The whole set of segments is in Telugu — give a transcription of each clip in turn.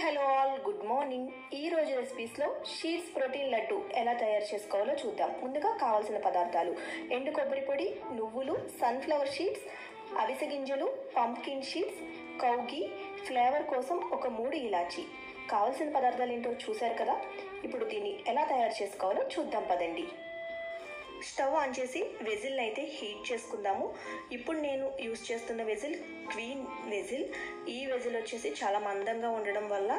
Hello all, good morning. ఈ రోజు రెసిపీస్లో షీట్స్ ప్రోటీన్ లడ్డు ఎలా తయారు చేసుకోవాలో చూద్దాం. ముందుగా కావాల్సిన పదార్థాలు: ఎండు కొబ్బరి పొడి, నువ్వులు, సన్ఫ్లవర్ షీట్స్, అవిసె గింజలు, పంప్కిన్ షీట్స్, కౌ ఘీ, ఫ్లేవర్ కోసం ఒక 3 ఇలాచీ. కావాల్సిన పదార్థాలు ఏంటో చూశారు కదా. ఇప్పుడు దీన్ని ఎలా తయారు చేసుకోవాలో చూద్దాం పదండి. స్టవ్ ఆన్ చేసి వెజిల్ని అయితే హీట్ చేసుకుందాము. ఇప్పుడు నేను యూస్ చేస్తున్న వెజిల్ క్వీన్ వెజిల్. ఈ వెజిల్ వచ్చేసి చాలా మందంగా ఉండడం వల్ల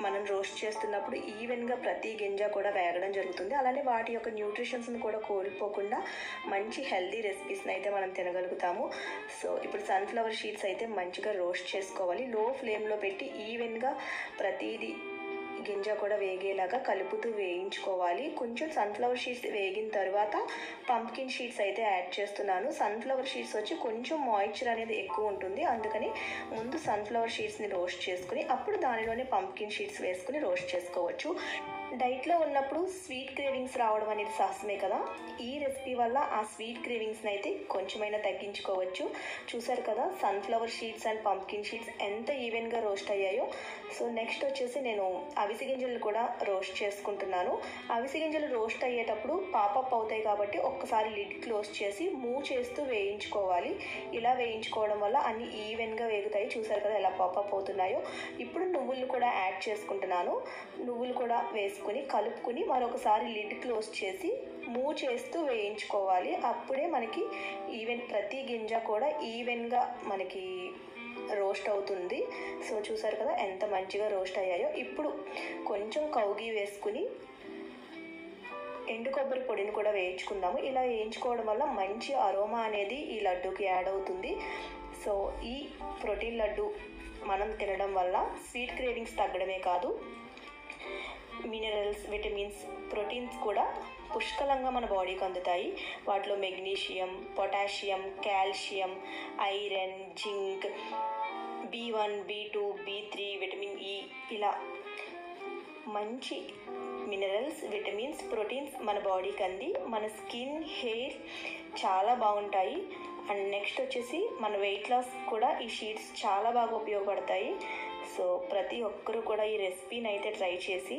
మనం రోస్ట్ చేస్తున్నప్పుడు ఈవెన్గా ప్రతి గింజ కూడా వేగడం జరుగుతుంది. అలానే వాటి యొక్క న్యూట్రిషన్స్ని కూడా కోల్పోకుండా మంచి హెల్దీ రెసిపీస్ని అయితే మనం తినగలుగుతాము. సో ఇప్పుడు సన్ఫ్లవర్ షీట్స్ అయితే మంచిగా రోస్ట్ చేసుకోవాలి. లో ఫ్లేమ్లో పెట్టి ఈవెన్గా ప్రతిదీ గింజ కూడా వేగేలాగా కలుపుతూ వేయించుకోవాలి. కొంచెం సన్ఫ్లవర్ షీట్స్ వేగిన తర్వాత పంప్కిన్ షీట్స్ అయితే యాడ్ చేస్తున్నాను. సన్ఫ్లవర్ షీట్స్ వచ్చి కొంచెం మాయిశ్చర్ అనేది ఎక్కువ ఉంటుంది, అందుకని ముందు సన్ఫ్లవర్ షీట్స్ని రోస్ట్ చేసుకుని అప్పుడు దానిలోనే పంప్కిన్ షీట్స్ వేసుకుని రోస్ట్ చేసుకోవచ్చు. డైట్లో ఉన్నప్పుడు స్వీట్ క్రేవింగ్స్ రావడం అనేది సహజమే కదా. ఈ రెసిపీ వల్ల ఆ స్వీట్ క్రేవింగ్స్ని అయితే కొంచెమైనా తగ్గించుకోవచ్చు. చూసారు కదా sunflower sheets and pumpkin sheets ఎంత ఈవెన్గా రోస్ట్ అయ్యాయో. సో నెక్స్ట్ వచ్చేసి నేను అవిసె గింజలు కూడా రోస్ట్ చేసుకుంటున్నాను. అవిసె గింజలు రోస్ట్ అయ్యేటప్పుడు పాపప్ అవుతాయి కాబట్టి ఒక్కసారి లిడ్ క్లోజ్ చేసి మూవ్ చేస్తూ వేయించుకోవాలి. ఇలా వేయించుకోవడం వల్ల అన్ని ఈవెన్గా వేగుతాయి. చూసారు కదా ఎలా పాపప్ అవుతున్నాయో. ఇప్పుడు నువ్వులు కూడా యాడ్ చేసుకుంటున్నాను. నువ్వులు కూడా వేసుకుని కలుపుకుని మరొకసారి లిడ్ క్లోజ్ చేసి మూవ్ చేస్తూ వేయించుకోవాలి. అప్పుడే మనకి ప్రతి గింజ కూడా ఈవెన్గా మనకి రోస్ట్ అవుతుంది. సో చూసారు కదా ఎంత మంచిగా రోస్ట్ అయ్యాయో. ఇప్పుడు కొంచెం కౌ ఘీ వేసుకుని ఎండు కొబ్బరి పొడిని కూడా వేయించుకుందాము. ఇలా వేయించుకోవడం వల్ల మంచి అరోమా అనేది ఈ లడ్డూకి యాడ్ అవుతుంది. సో ఈ ప్రోటీన్ లడ్డు మనం తినడం వల్ల స్వీట్ క్రేవింగ్స్ తగ్గడమే కాదు, మినరల్స్, విటమిన్స్, ప్రోటీన్స్ కూడా పుష్కలంగా మన బాడీకి అందుతాయి. వాటిలో magnesium, potassium, calcium, iron, zinc, B1, B2, B3, vitamin E, ఇలా మంచి మినరల్స్, విటమిన్స్, ప్రోటీన్స్ మన బాడీకి అంది మన స్కిన్, హెయిర్ చాలా బాగుంటాయి. అండ్ నెక్స్ట్ వచ్చేసి మన వెయిట్ లాస్ కూడా ఈ షీట్స్ చాలా బాగా ఉపయోగపడతాయి. సో ప్రతి ఒక్కరూ కూడా ఈ రెసిపీని అయితే ట్రై చేసి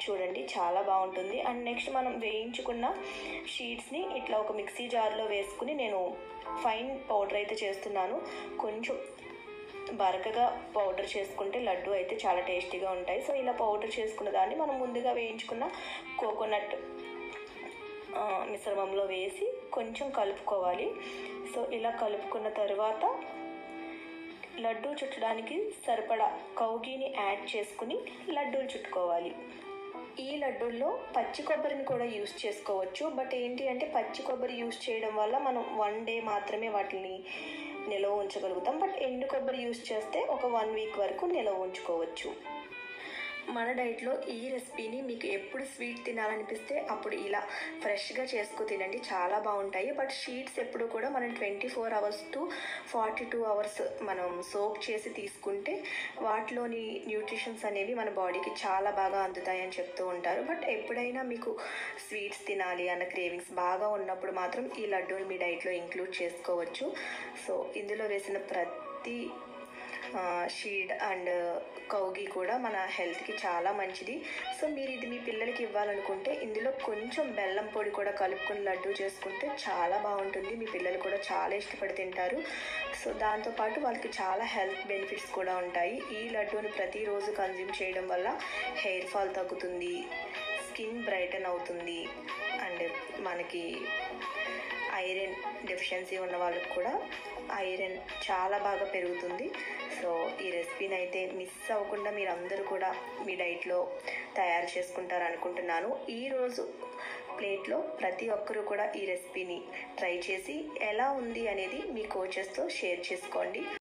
చూడండి, చాలా బాగుంటుంది. అండ్ నెక్స్ట్ మనం వేయించుకున్న షీట్స్ని ఇట్లా ఒక మిక్సీ జార్లో వేసుకుని నేను ఫైన్ పౌడర్ అయితే చేస్తున్నాను. కొంచెం బరకగా పౌడర్ చేసుకుంటే లడ్డు అయితే చాలా టేస్టీగా ఉంటాయి. సో ఇలా పౌడర్ చేసుకున్న దాన్ని మనం ముందుగా వేయించుకున్న కోకోనట్ మిశ్రమంలో వేసి కొంచెం కలుపుకోవాలి. సో ఇలా కలుపుకున్న తర్వాత లడ్డూ చుట్టడానికి సరిపడా కౌ ఘీని యాడ్ చేసుకుని లడ్డూలు చుట్టుకోవాలి. ఈ లడ్డూల్లో పచ్చి కొబ్బరిని కూడా యూస్ చేసుకోవచ్చు. బట్ ఏంటి అంటే పచ్చి కొబ్బరి యూస్ చేయడం వల్ల మనం 1 డే మాత్రమే వాటిని నిల్వ ఉంచగలుగుతాం. బట్ ఎండు కొబ్బరి యూస్ చేస్తే ఒక 1 వీక్ వరకు నిల్వ ఉంచుకోవచ్చు. మన డైట్లో ఈ రెసిపీని మీకు ఎప్పుడు స్వీట్ తినాలనిపిస్తే అప్పుడు ఇలా ఫ్రెష్గా చేసుకు తినండి, చాలా బాగుంటాయి. బట్ షీట్స్ ఎప్పుడు కూడా మనం 24 hours to 42 hours మనం సోక్ చేసి తీసుకుంటే వాటిలోని న్యూట్రిషన్స్ అనేవి మన బాడీకి చాలా బాగా అందుతాయని చెప్తూ ఉంటారు. బట్ ఎప్పుడైనా మీకు స్వీట్స్ తినాలి అన్న క్రేవింగ్స్ బాగా ఉన్నప్పుడు మాత్రం ఈ లడ్డూని మీ డైట్లో ఇంక్లూడ్ చేసుకోవచ్చు. సో ఇందులో వేసిన ప్రతి షీడ్ అండ్ కౌ ఘీ కూడా మన హెల్త్కి చాలా మంచిది. సో మీరు ఇది మీ పిల్లలకి ఇవ్వాలనుకుంటే ఇందులో కొంచెం బెల్లం పొడి కూడా కలుపుకొని లడ్డూ చేసుకుంటే చాలా బాగుంటుంది. మీ పిల్లలు కూడా చాలా ఇష్టపడి తింటారు. సో దాంతోపాటు వాళ్ళకి చాలా హెల్త్ బెనిఫిట్స్ కూడా ఉంటాయి. ఈ లడ్డూని ప్రతిరోజు కన్జ్యూమ్ చేయడం వల్ల హెయిర్ ఫాల్ తగ్గుతుంది, స్కిన్ బ్రైటన్ అవుతుంది, అండ్ మనకి ఐరన్ డెఫిషియన్సీ ఉన్న వాళ్ళకి కూడా ఐరన్ చాలా బాగా పెరుగుతుంది. సో ఈ రెసిపీని అయితే మిస్ అవ్వకుండా మీరు అందరూ కూడా మీ డైట్లో తయారు చేసుకుంటారు అనుకుంటున్నాను. ఈరోజు ప్లేట్లో ప్రతి ఒక్కరూ కూడా ఈ రెసిపీని ట్రై చేసి ఎలా ఉంది అనేది మీ కోచెస్తో షేర్ చేసుకోండి.